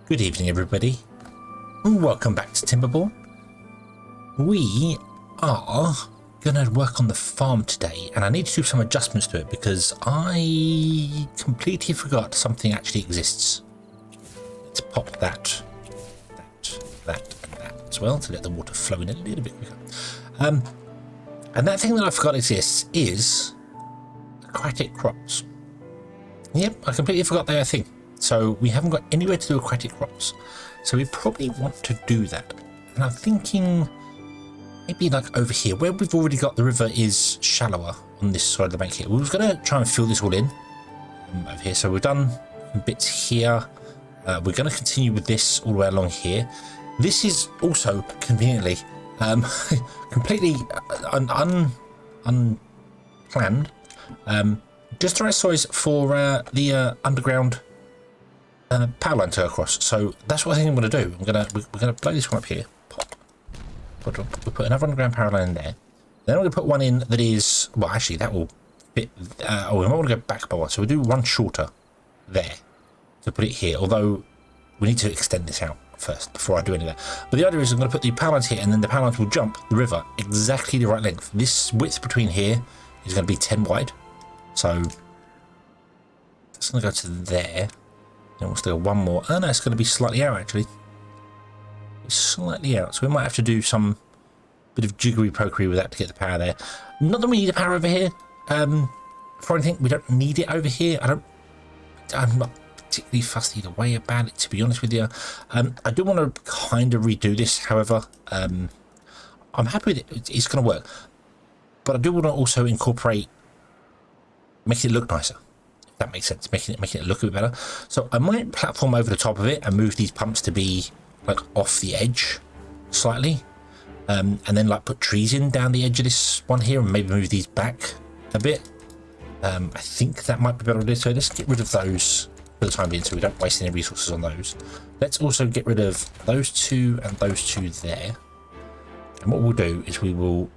Good evening, everybody. Welcome back to Timberborn. We are gonna work on the farm today, and I need to do some adjustments to it because I completely forgot something actually exists. Let's pop that, and that as well to let the water flow in a little bit quicker. And that thing that I forgot exists is aquatic crops. Yep, I completely forgot they are a thing. So we haven't got anywhere to do aquatic crops. So we probably want to do that. And I'm thinking maybe like over here, where we've already got the river is shallower on this side of the bank here. We was going to try and fill this all in over here. So we've done bits here. We're going to continue with this all the way along here. This is also conveniently completely unplanned. Just the right size for the underground power line to go across. So that's what I think I'm going to do. We're going to blow this one up here. Pop. We'll put another underground power line in there. Then I'm going to put one in that is, well, actually that will fit. Oh, we might want to go back by one. So we'll do one shorter there to put it here. Although we need to extend this out first before I do any of that. But the idea is I'm going to put the power lines here, and then the power lines will jump the river exactly the right length. This width between here is going to be 10 wide. So that's going to go to there. Then we'll still one more. Oh no, it's going to be slightly out actually. It's slightly out, so we might have to do some bit of jiggery pokery with that to get the power there. Not that we need the power over here. For anything, we don't need it over here. I'm not particularly fussed either way about it, to be honest with you. I do want to kind of redo this, however. I'm happy with it. It's going to work, but I do want to also incorporate, make it look nicer. That makes sense, making it look a bit better. So I might platform over the top of it and move these pumps to be like off the edge slightly, and then like put trees in down the edge of this one here, and maybe move these back a bit. I think that might be better idea. So let's get rid of those for the time being, so we don't waste any resources on those. Let's also get rid of those two and those two there. And what we'll do is we will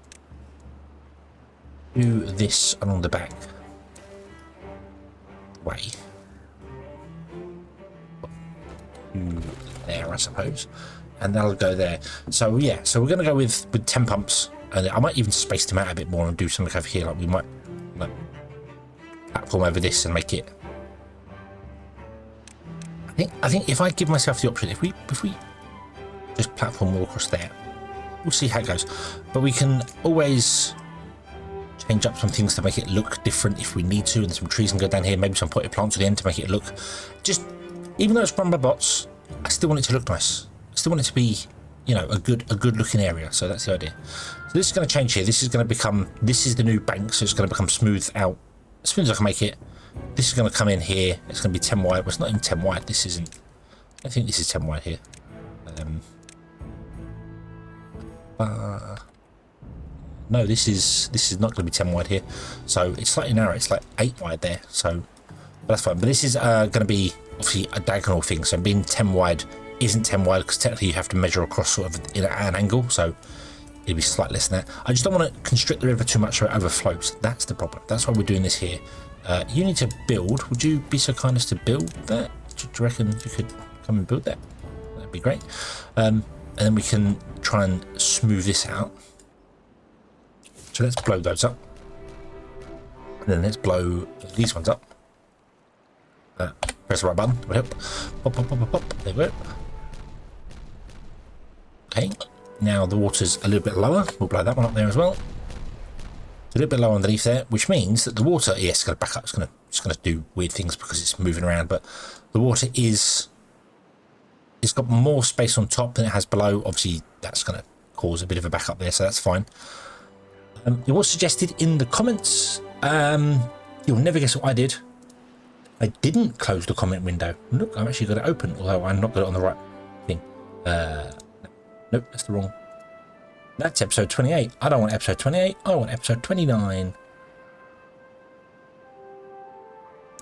do this along the back way to there, I suppose, and that'll go there. So yeah, so we're going to go with 10 pumps, and I might even space them out a bit more and do something over here. Like we might like platform over this and make it. I think if I give myself the option, if we just platform all across there, we'll see how it goes. But we can always change up some things to make it look different if we need to, and some trees can go down here, maybe some potted plants at the end to make it look just, even though it's run by bots, I still want it to look nice. I still want it to be, you know, a good looking area. So that's the idea. So this is going to change here. This is going to become, this is the new bank, so it's going to become smooth out as soon as I can make it. This is going to come in here. It's going to be 10 wide. Well, it's not even 10 wide. This isn't, I think this is 10 wide here. No, this is not going to be 10 wide here, so it's slightly narrow. It's like 8 wide there, so that's fine. But this is going to be obviously a diagonal thing, so being 10 wide isn't 10 wide because technically you have to measure across sort of at an angle, so it'll be slightly less than that. I just don't want to constrict the river too much so it overflows. That's the problem. That's why we're doing this here. You need to build. Would you be so kind as to build that? Do you reckon you could come and build that? That'd be great. And then we can try and smooth this out. So let's blow those up, and then let's blow these ones up. Press the right button, it'll help. Pop, pop, pop, pop, pop. There we go. Okay, now the water's a little bit lower. We'll blow that one up there as well. It's a little bit lower underneath there, which means that the water, yes, it's going to back up. It's going to do weird things because it's moving around, but the water it's got more space on top than it has below. Obviously, that's going to cause a bit of a backup there, so that's fine. It was suggested in the comments. You'll never guess what I did. I didn't close the comment window. Look, I've actually got it open, although I'm not got it on the right thing. Nope, that's the wrong. That's episode 28. I don't want episode 28. I want episode 29.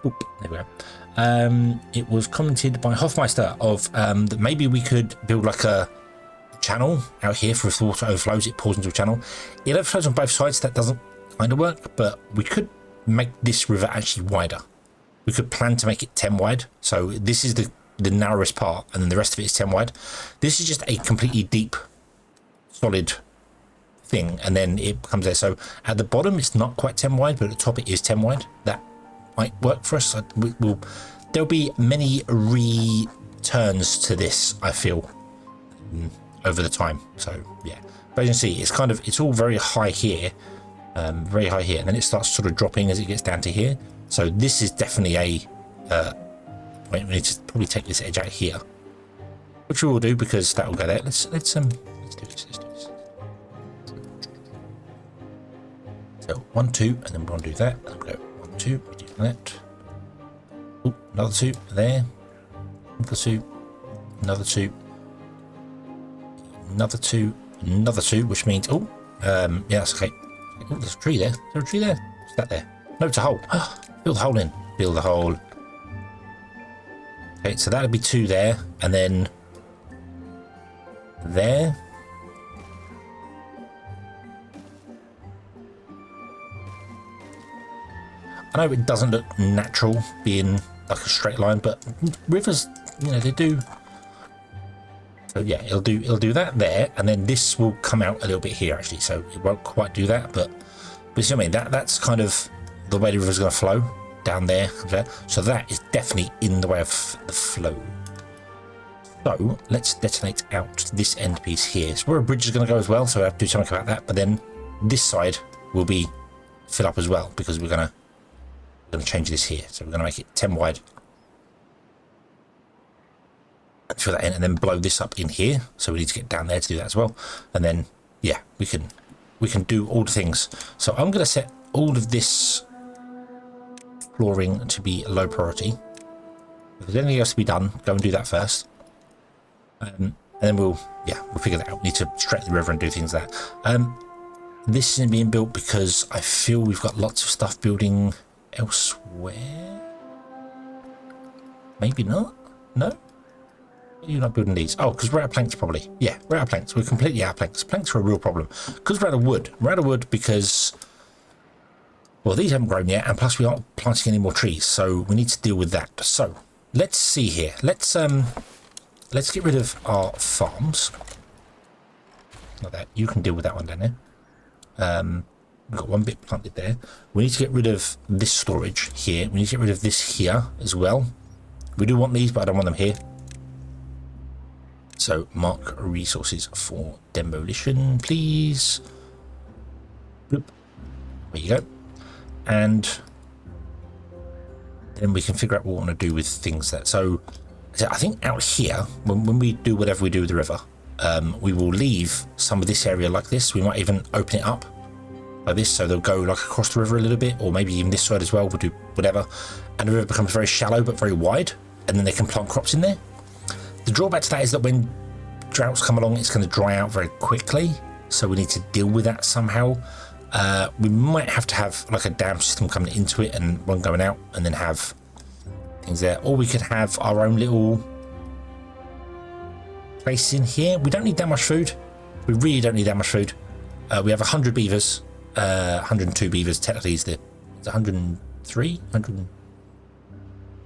Oop, there we go. It was commented by Hoffmeister of that maybe we could build like a channel out here for if the water overflows, it pours into a channel. It overflows on both sides. That doesn't kind of work, but we could make this river actually wider. We could plan to make it 10 wide. So this is the the narrowest part, and then the rest of it is 10 wide. This is just a completely deep, solid thing, and then it comes there. So at the bottom, it's not quite 10 wide, but at the top, it is 10 wide. That might work for us. There'll be many returns to this, I feel, over the time. So yeah, but as you can see, it's kind of, it's all very high here, and then it starts sort of dropping as it gets down to here. So this is definitely a we need to probably take this edge out here, which we will do because that will go there. Let's do this. So 1, 2, and then we're going to do that. And we'll go 1, 2. We do that. Oh, another 2 there. Another 2. Another 2. Another 2. Another 2, which means yeah, that's okay. Oh, there's a tree there. Is there a tree there? What's that there? No, it's a hole. Fill the hole in. Fill the hole. Okay, so that'll be 2 there, and then there. I know it doesn't look natural being like a straight line, but rivers, you know, they do. So yeah, it'll do that there, and then this will come out a little bit here actually. So it won't quite do that, but you see what I mean? That's kind of the way the river's going to flow down there. So that is definitely in the way of the flow. So let's detonate out this end piece here. So where a bridge is going to go as well, so I have to do something about that. But then this side will be fill up as well, because we're going to change this here. So we're going to make it 10 wide. Fill that in, and then blow this up in here. So we need to get down there to do that as well. And then yeah, we can do all the things. So I'm going to set all of this flooring to be low priority. If there's anything else to be done, go and do that first. And then we'll figure that out. We need to straighten the river and do things like that. This isn't being built because I feel we've got lots of stuff building elsewhere. Maybe not. No, you're not building these. Oh, because we're out of planks probably. Yeah, we're out of planks. We're completely out of planks. Planks are a real problem because we're out of wood. We're out of wood because, well, these haven't grown yet, and plus we aren't planting any more trees, so we need to deal with that. So let's see here. Let's get rid of our farms. Like that. You can deal with that one down there. We've got one bit planted there. We need to get rid of this storage here. We need to get rid of this here as well. We do want these, but I don't want them here. So mark resources for demolition, please. Bloop. There you go. And then we can figure out what we want to do with things that. So I think out here, when we do whatever we do with the river, we will leave some of this area like this. We might even open it up like this, so they'll go like across the river a little bit, or maybe even this side as well. We'll do whatever, and the river becomes very shallow but very wide, and then they can plant crops in there. The drawback to that is that when droughts come along, it's going to dry out very quickly, so we need to deal with that somehow. We might have to have like a dam system coming into it and one going out, and then have things there, or we could have our own little place in here. We don't need that much food. We really don't need that much food. We have 100 beavers, 102 beavers. Technically, it's 103, 100.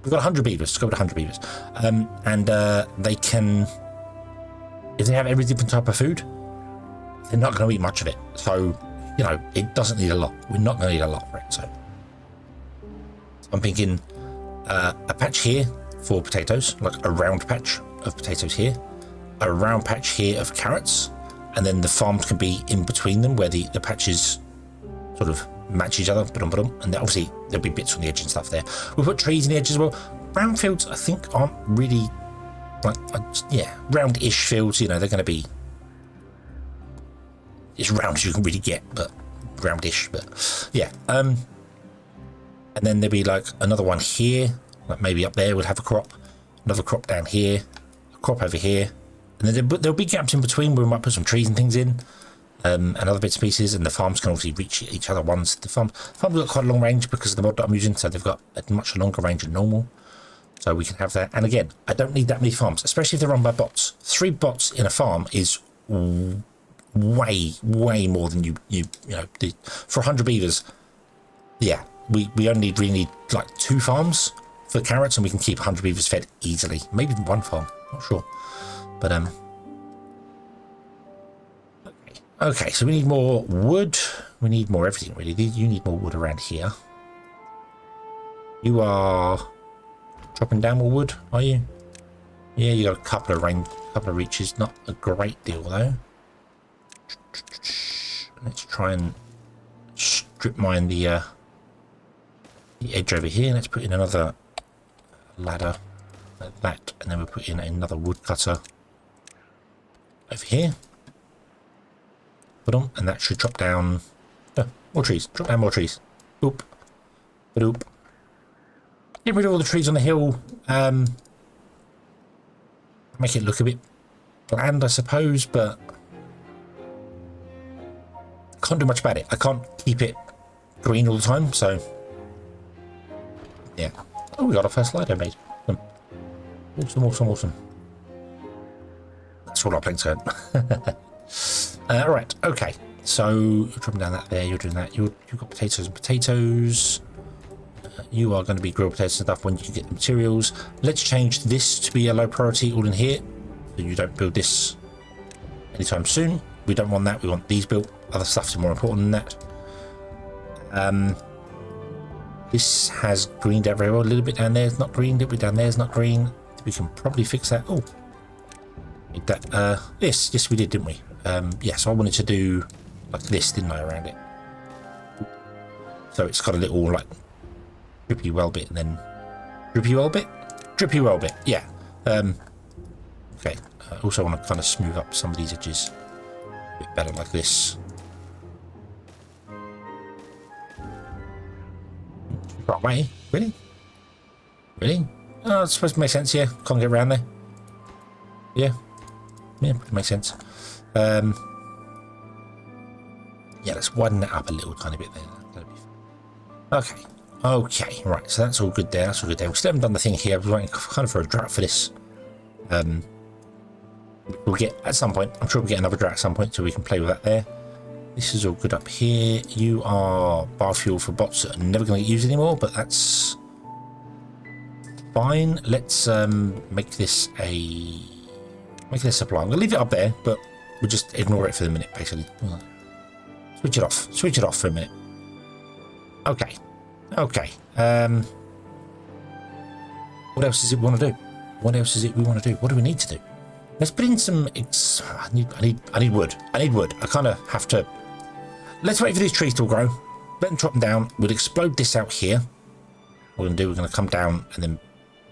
We've got 100 beavers. Let's go with 100 beavers, and they can, if they have every different type of food, they're not going to eat much of it. So, you know, it doesn't need a lot. We're not going to need a lot for it. So I'm thinking a patch here for potatoes, like a round patch of potatoes here, a round patch here of carrots, and then the farms can be in between them where the patches sort of match each other, and then obviously there'll be bits on the edge and stuff there. We'll put trees in the edge as well. Round fields, I think, aren't really like, yeah, round-ish fields, you know, they're going to be as round as you can really get, but roundish, but yeah. And then there'll be like another one here, like maybe up there we'll have a crop, another crop down here, a crop over here, and then there'll be gaps in between where we might put some trees and things in, and other bits and pieces, and the farms can obviously reach each other once. The farms got quite a long range because of the mod that I'm using, so they've got a much longer range than normal. So we can have that. And again, I don't need that many farms, especially if they're run by bots. 3 bots in a farm is way more than you know, for 100 beavers. Yeah, we only really need like 2 farms for carrots, and we can keep 100 beavers fed easily. Maybe even one farm, not sure. But okay, so we need more wood. We need more everything really. You need more wood around here. You are dropping down more wood, are you? Yeah, you got a couple of reaches. Not a great deal though. Let's try and strip mine the edge over here. Let's put in another ladder like that, and then we'll put in another woodcutter over here. Put on, and that should drop down more trees. Drop down more trees. Oop. Oop. Get rid of all the trees on the hill. Make it look a bit bland, I suppose, but can't do much about it. I can't keep it green all the time, so yeah. Oh, we got our first ladder made. Awesome. That's all our planks going. Right, okay. So you're dropping down that there. You're doing that. You've got potatoes and potatoes. You are going to be grilled potatoes and stuff when you can get the materials. Let's change this to be a low priority all in here, so you don't build this anytime soon. We don't want that. We want these built. Other stuff's more important than that. This has greened everywhere. A little bit down there is not green. A little bit down there is not green. We can probably fix that. Oh, that. Yes, we did, didn't we? Yeah. So I wanted to do like this, didn't I, around it? So it's got a little like drippy well bit, and then drippy well bit. Yeah. Okay. I also want to kind of smooth up some of these edges a bit better, like this. Right way? Really? Oh, it's supposed to make sense. Yeah, can't get around there. Yeah, makes sense. Yeah, let's widen that up a little tiny bit there. That'll be fine. Okay, right. So that's all good there. We still haven't done the thing here. We're waiting kind of for a drought for this. We'll get at some point. I'm sure we'll get another drought at some point, so we can play with that there. This is all good up here. You are biofuel for bots that are never going to get used anymore, but that's fine. Let's make this a supply. I'm going to leave it up there, but we'll just ignore it for the minute, basically. Switch it off for a minute. Okay. What else does it want to do? What do we need to do? Let's put in some. I need wood. I kind of have to. Let's wait for these trees to grow. Let them drop them down. We'll explode this out here. What we're going to do, we're going to come down, and then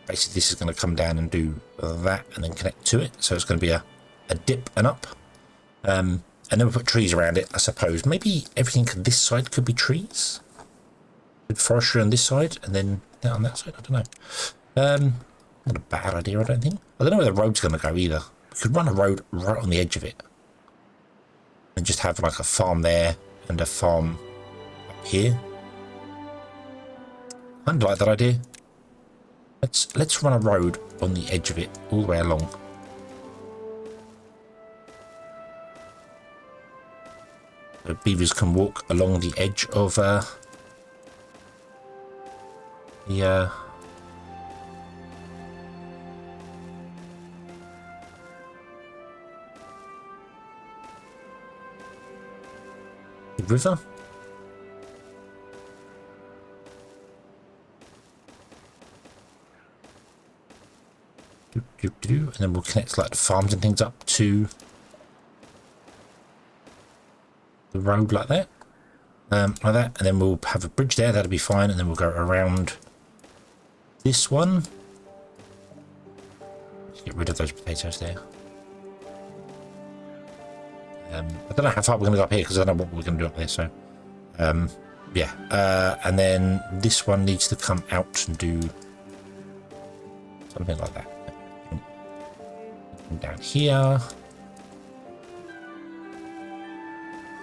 basically this is going to come down and do that, and then connect to it. So it's going to be a dip and up. And then we'll put trees around it, I suppose. Maybe everything on this side could be trees. With forestry on this side, and then that on that side. I don't know. Not a bad idea, I don't think. I don't know where the road's going to go either. We could run a road right on the edge of it. And just have like a farm there and a farm up here. I like that idea. Let's run a road on the edge of it all the way along. So beavers can walk along the edge of the river. And then we'll connect like the farms and things up to the road like that. And then we'll have a bridge there. That'll be fine. And then we'll go around this one. Just get rid of those potatoes there. I don't know how far we're going to go up here because I don't know what we're going to do up there. So, yeah. And then this one needs to come out and do something like that. Down here.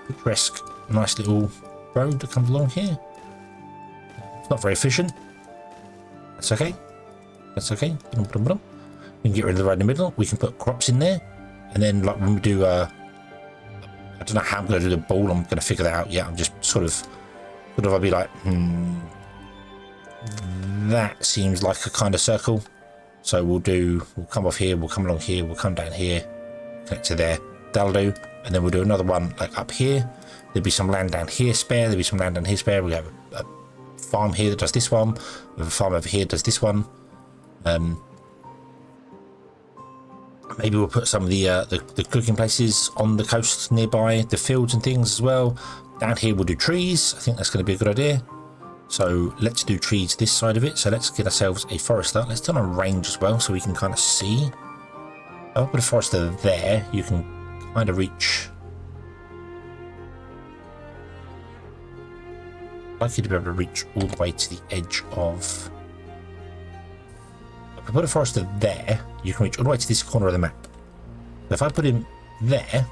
Picturesque, nice little road that comes along here. It's not very efficient. That's okay. We can get rid of the road in the middle. We can put crops in there. And then like when we do I don't know how I'm going to do the ball. I'm going to figure that out. Yeah, I'm just sort of I'll be like, that seems like a kind of circle. So we'll come off here, we'll come along here, we'll come down here, connect to there. That'll do. And then we'll do another one like up here. There'll be some land down here spare. There'll be some land down here spare. We have a farm here that does this one. We have a farm over here that does this one. Maybe we'll put some of the cooking places on the coast nearby, the fields and things as well. Down here we'll do trees. I think that's going to be a good idea. So let's do trees this side of it. So let's get ourselves a forester. Let's turn on range as well so we can kind of see. If I put a forester there, you can kind of reach. I'd like you to be able to reach all the way to the edge of. If I put a forester there, you can reach all the way to this corner of the map. But if I put him there,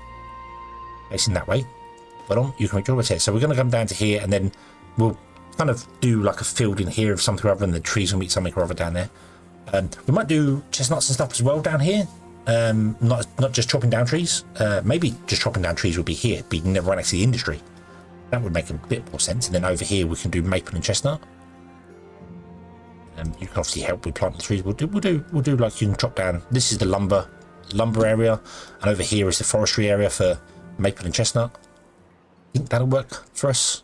facing that way, but you can reach all the way to here. So we're going to come down to here, and then we'll kind of do like a field in here of something rather than the trees will meet something rather down there. We might do chestnuts and stuff as well down here. Not just chopping down trees. Maybe just chopping down trees would be here, be right next to the industry. That would make a bit more sense. And then over here we can do maple and chestnut. You can obviously help with planting the trees. We'll do like you can chop down. This is the lumber area, and over here is the forestry area for maple and chestnut. I think that'll work for us.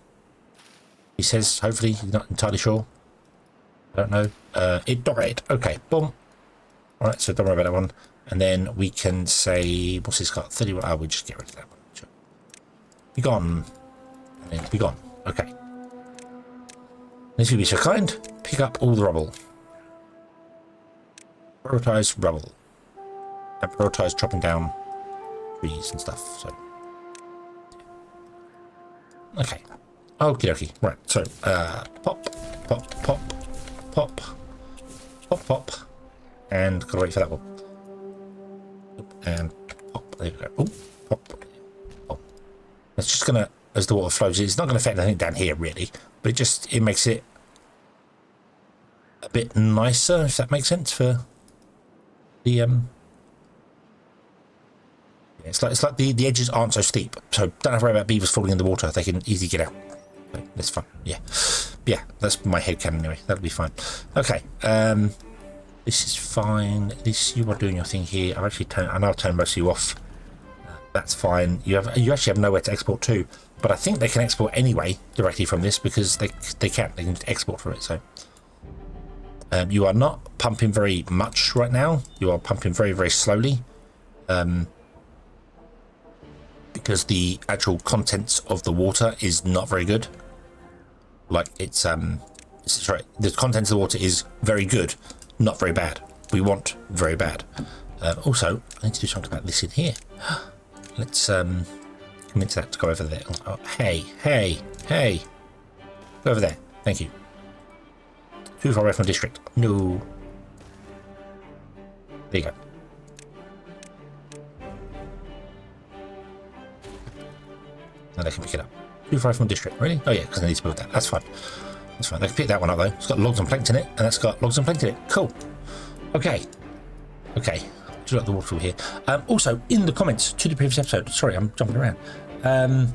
He says, hopefully, he's not entirely sure. I don't know. It. Okay, boom. Alright, so don't worry about that one. And then we can say, what's this got? 31. Oh, we'll just get rid of that one. Sure. Be gone. And then be gone. Okay. If you be so kind, pick up all the rubble. Prioritize rubble. And prioritize chopping down trees and stuff. So, okay. Okie dokie. Right, so pop, pop, pop, pop, pop, pop, and gotta wait for that one. And pop, there we go. Oh, pop, pop. It's just gonna, as the water flows, it's not gonna affect anything down here really, but it makes it a bit nicer, if that makes sense, for the it's like the edges aren't so steep, so don't have to worry about beavers falling in the water. They can easily get out. That's fine. Yeah, that's my head canon anyway. That'll be fine. Okay, this is fine. You are doing your thing here. I know I've turned most of you off. That's fine. You actually have nowhere to export to, but I think they can export anyway directly from this because they can just export from it. So you are not pumping very much right now. You are pumping very, very slowly. Because the actual contents of the water is not very good. Like sorry, the contents of the water is very good, not very bad. We want very bad. Also, I need to do something about this in here. Let's come into that to go over there. Oh, hey, go over there. Thank you. Too far away from the district. No. There you go. Now they can pick it up. Too far from the district, really? Oh yeah, because I need to build that. That's fine. That's fine. They can pick that one up though. It's got logs and planks in it, and that's got logs and planks in it. Cool. Okay. Do you like the waterfall here? Also, in the comments to the previous episode, sorry, I'm jumping around. The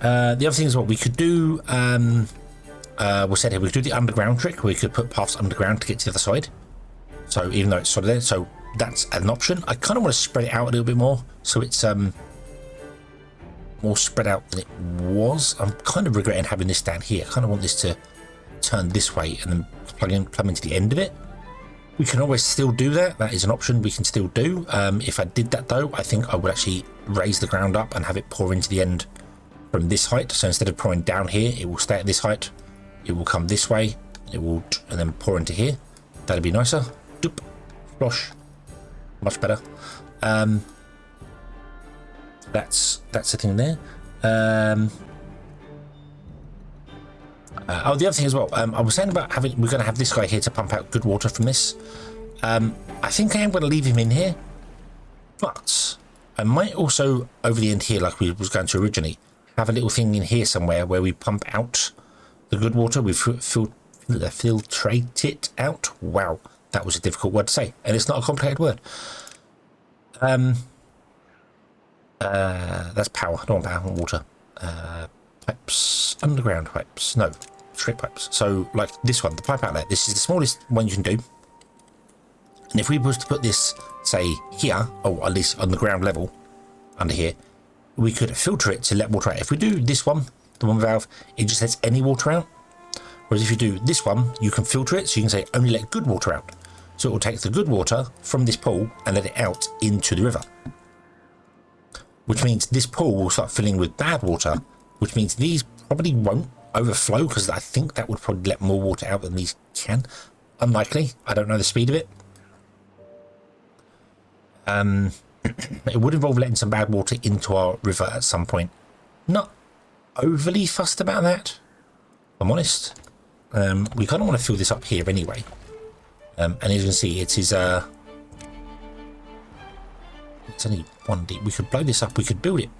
other thing is what we could do. We said here we could do the underground trick. We could put paths underground to get to the other side. So even though it's sort of there, so that's an option. I kind of want to spread it out a little bit more, so it's more spread out than it was. I'm kind of regretting having this down here. I kind of want this to turn this way and then plug into the end of it. We can always still do that. That is an option we can still do. If I did that though, I think I would actually raise the ground up and have it pour into the end from this height. So instead of pouring down here, it will stay at this height. It will come this way. It will, and then pour into here. That'd be nicer. Doop, splosh. Much better. That's the thing there. The other thing as well, I was saying about we're going to have this guy here to pump out good water from this. I think I am going to leave him in here, but I might also, over the end here, like we was going to originally, have a little thing in here somewhere where we pump out the good water. We filtrate it out. Wow, that was a difficult word to say, and it's not a complicated word. That's power. I don't want power. I want water. Pipes, underground pipes. No, straight pipes. So like this one, the pipe outlet, this is the smallest one you can do. And if we was to put this, say, here, or at least on the ground level, under here, we could filter it to let water out. If we do this one, the one valve, it just lets any water out. Whereas if you do this one, you can filter it, so you can say only let good water out. So it will take the good water from this pool and let it out into the river. Which means this pool will start filling with bad water, which means these probably won't overflow, because I think that would probably let more water out than these can. Unlikely. I don't know the speed of it. It would involve letting some bad water into our river at some point. Not overly fussed about that, if I'm honest. We kind of want to fill this up here anyway. And as you can see, it is it's only 1 deep. We could blow this up, we could build it.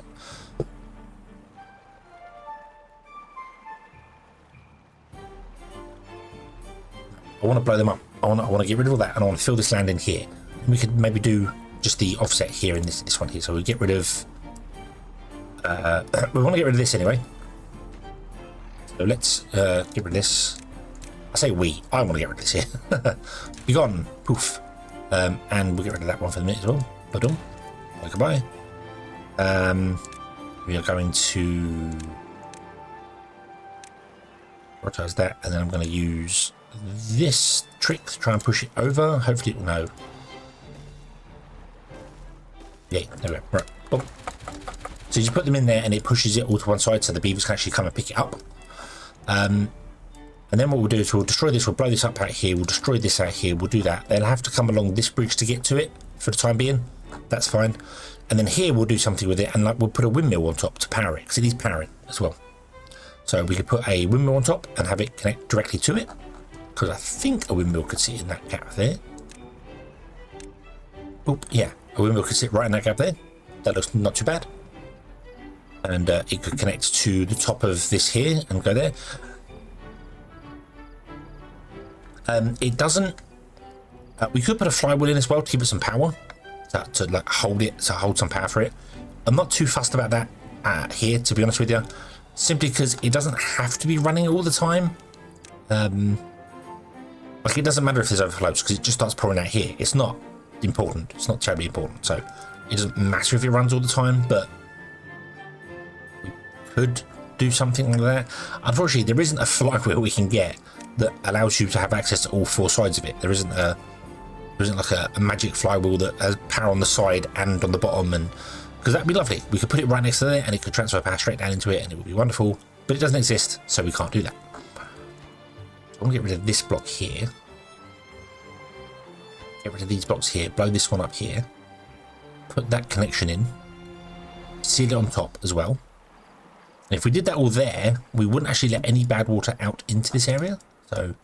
I want to blow them up. I want to get rid of all that, and I want to fill this land in here. And we could maybe do just the offset here in this one here. So we get rid of we want to get rid of this anyway. So let's get rid of this. I say I want to get rid of this here. Be gone, poof. And we'll get rid of that one for the minute as well. Ba-dum. Goodbye. We are going to prioritize that, and then I'm going to use this trick to try and push it over. Hopefully it will know. Yeah, there we go. Right. Boom. So you just put them in there and it pushes it all to one side so the beavers can actually come and pick it up. And then what we'll do is we'll destroy this, we'll blow this up out here, we'll destroy this out here, we'll do that. They'll have to come along this bridge to get to it for the time being. That's fine. And then here we'll do something with it, and like we'll put a windmill on top to power it, because it needs powering as well. So we could put a windmill on top and have it connect directly to it, because I think a windmill could sit in that gap there. Oh, yeah, a windmill could sit right in that gap there. That looks not too bad. And it could connect to the top of this here and go there. It doesn't. We could put a flywheel in as well to give it some power, to like hold it, to hold some power for it. I'm not too fussed about that here, to be honest with you, simply because it doesn't have to be running all the time. Like it doesn't matter if there's overflows, because it just starts pouring out here. It's not important. It's not terribly important, so it doesn't matter if it runs all the time. But we could do something like that. Unfortunately, there isn't a flywheel we can get that allows you to have access to all four sides of it. There isn't like a magic flywheel that has power on the side and on the bottom, and because that'd be lovely. We could put it right next to there and it could transfer power straight down into it and it would be wonderful, but it doesn't exist, so we can't do that. So I'm gonna get rid of this block here, get rid of these blocks here, blow this one up here, put that connection in, seal it on top as well. And if we did that all there, we wouldn't actually let any bad water out into this area. So,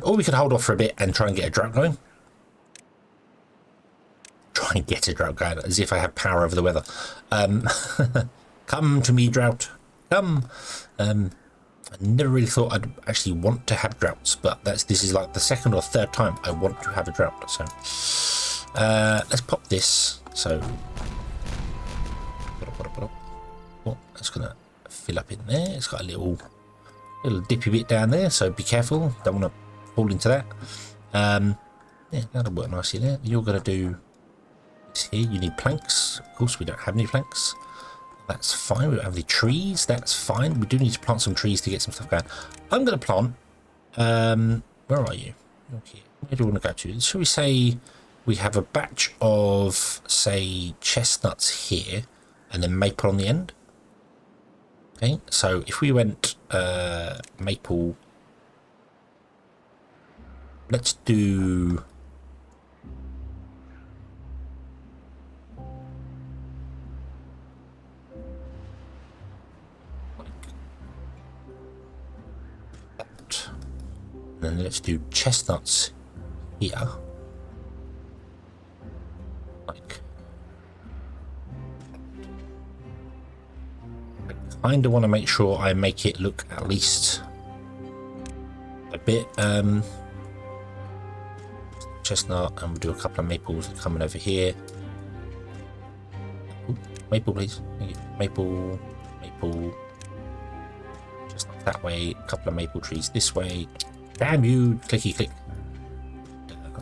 or we could hold off for a bit and try and get a drought going. Try and get a drought going, as if I have power over the weather. Come to me, drought. Come. I never really thought I'd actually want to have droughts, but this is like the second or third time I want to have a drought. So, let's pop this. So, oh, that's gonna fill up in there. It's got a little dippy bit down there, so be careful. Don't want to fall into that. Yeah, that'll work nicely there. You're gonna do this here. You need planks. Of course, we don't have any planks. That's fine. We don't have any trees. That's fine. We do need to plant some trees to get some stuff going. I'm gonna plant. Where are you? Okay. Where do we want to go to? Shall we say we have a batch of, say, chestnuts here, and then maple on the end? Okay, so if we went maple, let's do like that, and then let's do chestnuts here, like kind of want to make sure I make it look at least a bit chestnut, and we'll do a couple of maples coming over here. Ooh, maple please. Maple, chestnut that way, a couple of maple trees this way. Damn you, clicky click.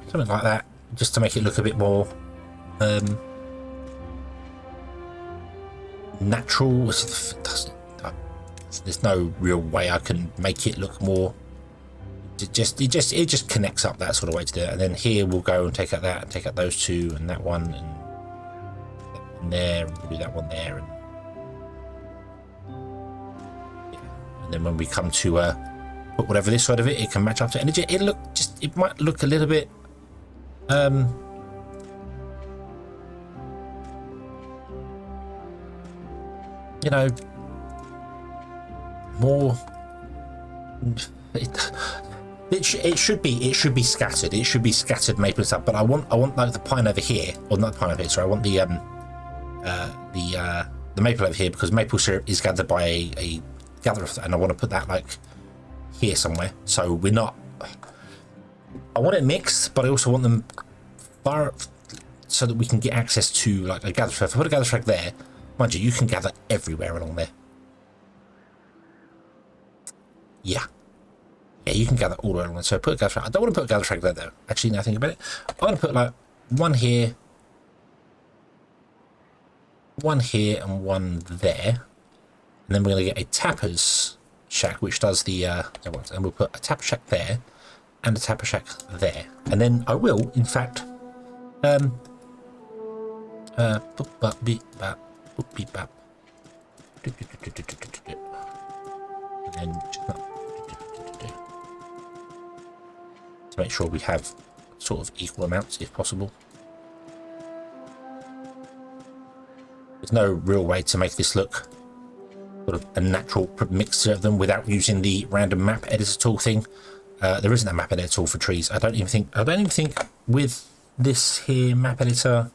Something like that, just to make it look a bit more natural. There's no real way I can make it look more. It just connects up that sort of way to do it. And then here we'll go and take out that and take out those two and that one and there, and we'll do that one there, and then when we come to put whatever this side of it, it can match up to it. And it might look a little bit you know, more. It should be scattered. It should be scattered maple and stuff. But I want like the pine over here, or not the pine over here. Sorry, I want the maple over here, because maple syrup is gathered by a gatherer, and I want to put that like here somewhere. So we're not. I want it mixed, but I also want them far so that we can get access to like a gatherer. If I put a gatherer there, mind you, you can gather everywhere along there. Yeah, you can gather all the way along there. So put a gather. I don't want to put a gather frag there though. Actually, now I think about it, I want to put like one here, and one there, and then we're going to get a tapper's shack, which does the and we'll put a tapper shack there and a tapper shack there, and then I will, in fact, and then to make sure we have sort of equal amounts if possible. There's no real way to make this look sort of a natural mixture of them without using the random map editor tool thing. There isn't a map editor tool for trees. I don't even think with this here map editor.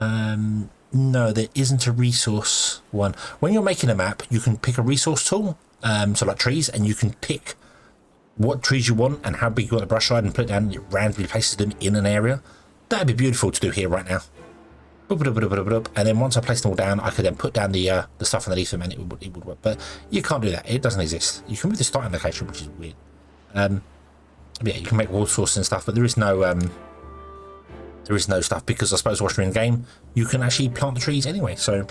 No, there isn't a resource one. When you're making a map, you can pick a resource tool, so like trees, and you can pick what trees you want and how big you want the brush side and put it down, and it randomly places them in an area. That'd be beautiful to do here right now. And then once I place them all down, I could then put down the stuff underneath them, and it would work. But you can't do that. It doesn't exist. You can move the starting location, which is weird. Yeah, you can make water sources and stuff, but there is no stuff, because I suppose once you're in the game, you can actually plant the trees anyway. So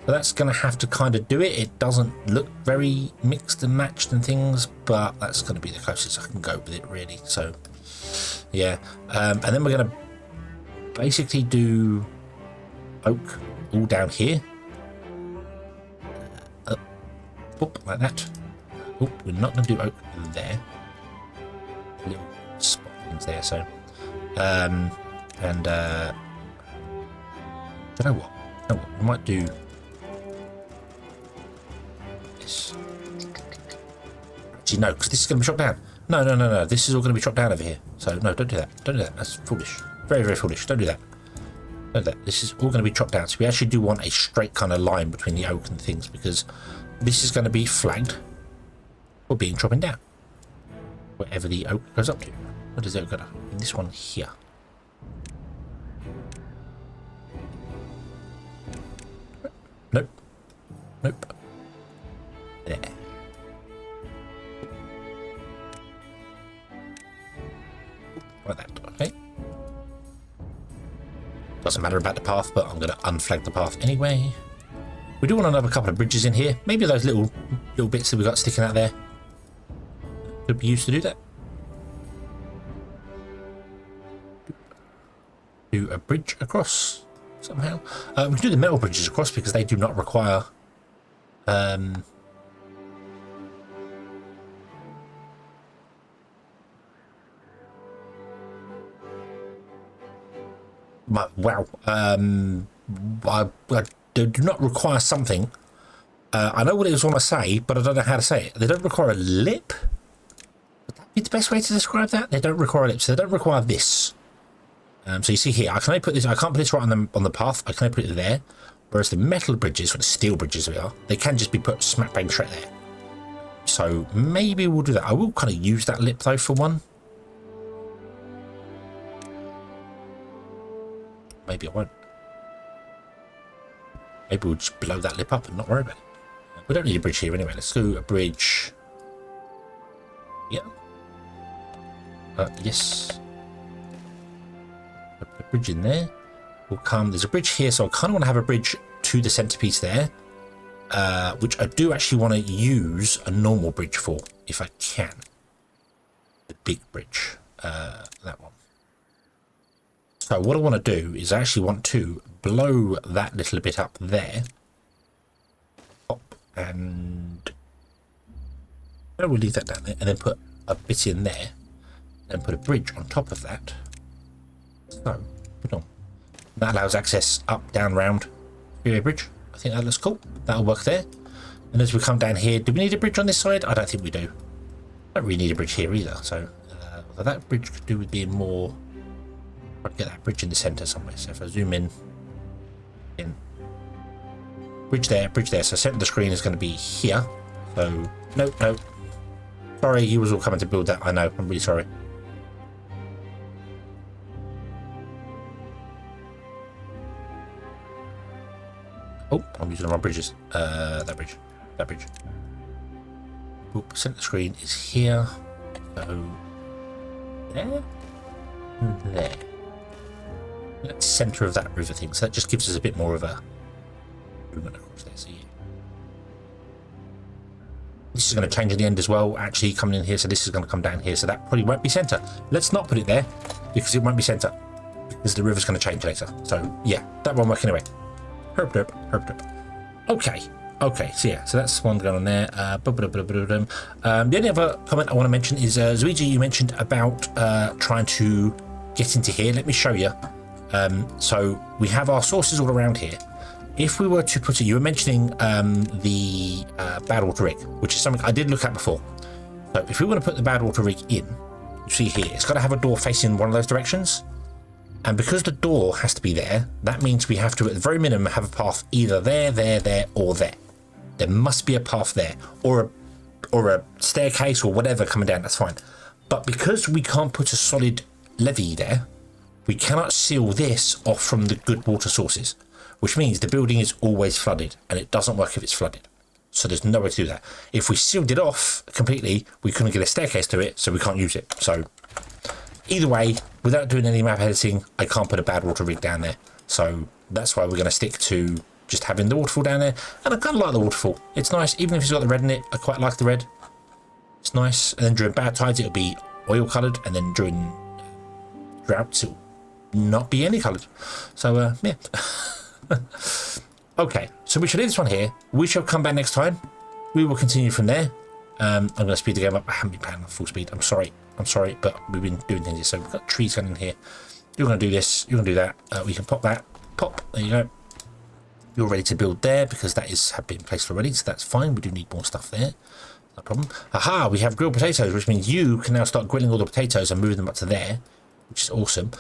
that's going to have to kind of do it. It doesn't look very mixed and matched and things, but that's going to be the closest I can go with it, really. So yeah, and then we're going to basically do oak all down here, up like that. Oh, we're not going to do oak there. Little spot things there. So and you know what? We might do this. Actually, no, because this is going to be chopped down. No. This is all going to be chopped down over here. So no, don't do that. Don't do that. That's foolish. Very, very foolish. Don't do that. Don't do that. This is all going to be chopped down. So we actually do want a straight kind of line between the oak and things, because this is going to be flagged for being chopping down. Wherever the oak goes up to. What does the oak go up? This one here. Nope. There. Like that, okay. Doesn't matter about the path, but I'm going to unflag the path anyway. We do want another couple of bridges in here. Maybe those little bits that we got sticking out there could be used to do that. Do a bridge across somehow. We can do the metal bridges across, because they do not require I do not require something. I know what it was want to say, but I don't know how to say it. They don't require a lip. Would that be the best way to describe that? They don't require a lip, so they don't require this. So you see here, I can only put this. I can't put this right on the path. I can only put it there. Whereas the metal bridges, or the steel bridges, they can just be put smack bang straight there. So maybe we'll do that. I will kind of use that lip though for one. Maybe I won't. Maybe we'll just blow that lip up and not worry about it. We don't need a bridge here anyway. Let's do a bridge. Yeah. Yes. Put a bridge in there. We'll come. There's a bridge here, so I kind of want to have a bridge to the centerpiece there, which I do actually want to use a normal bridge for, if I can. The big bridge, that one. So what I want to do is I actually want to blow that little bit up there. Pop, and we'll leave that down there, and then put a bit in there, and put a bridge on top of that. So, put on. That allows access up, down, round. Freeway bridge. I think that looks cool. That'll work there. And as we come down here, do we need a bridge on this side? I don't think we do. Don't really need a bridge here either. So that bridge could do with being more. I'd get that bridge in the center somewhere. So if I zoom in, bridge there. So center of the screen is going to be here. So no. Sorry, you was all coming to build that. I know. I'm really sorry. Oh, I'm using the wrong bridges. That bridge. Oop, center of the screen is here. So there and there. That's center of that river thing. So that just gives us a bit more of a movement across there. So yeah. This is going to change at the end as well. Actually coming in here, so this is going to come down here. So that probably won't be center. Let's not put it there because it won't be center because the river's going to change later. So yeah, that won't work anyway. Herp derp. Okay, so yeah, so that's one going on there. The only other comment I want to mention is Zuiji, you mentioned about trying to get into here. Let me show you. So we have our sources all around here. If we were to put it, you were mentioning the badwater rig, which is something I did look at before. So if we want to put the badwater rig in, you see here, it's got to have a door facing one of those directions. And because the door has to be there, that means we have to, at the very minimum, have a path either there, or there. There must be a path there, or a staircase, or whatever coming down. That's fine. But because we can't put a solid levee there, we cannot seal this off from the good water sources, which means the building is always flooded, and it doesn't work if it's flooded. So there's no way to do that. If we sealed it off completely, we couldn't get a staircase to it, so we can't use it. So either way, without doing any map editing, I can't put a badwater rig down there. So that's why we're going to stick to just having the waterfall down there. And I kind of like the waterfall. It's nice, even if it's got the red in it. I quite like the red. It's nice. And then during bad tides, it'll be oil coloured. And then during droughts, it'll not be any coloured. So, yeah. Okay, so we shall leave this one here. We shall come back next time. We will continue from there. I'm going to speed the game up. I haven't been playing at full speed. I'm sorry, but we've been doing things here. So we've got trees going in here. You're going to do this. You're going to do that. We can pop that. Pop. There you go. You're ready to build there because that is have been placed already. So that's fine. We do need more stuff there. No problem. Aha, we have grilled potatoes, which means you can now start grilling all the potatoes and moving them up to there, which is awesome.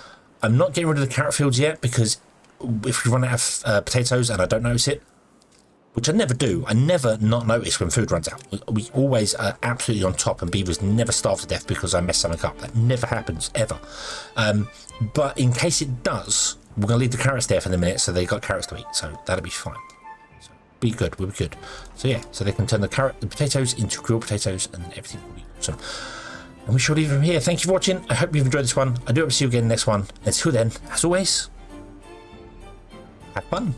I'm not getting rid of the carrot fields yet because if we run out of potatoes and I don't notice it, which I never do. I never not notice when food runs out. We always are absolutely on top, and beavers never starve to death because I mess something up. That never happens, ever. But in case it does, we're going to leave the carrots there for the minute so they got carrots to eat. So that'll be fine. So be good, we'll be good. So yeah, so they can turn the potatoes into grilled potatoes and everything will be awesome. And we shall leave them here. Thank you for watching. I hope you've enjoyed this one. I do hope to see you again in the next one. Until then, as always, have fun.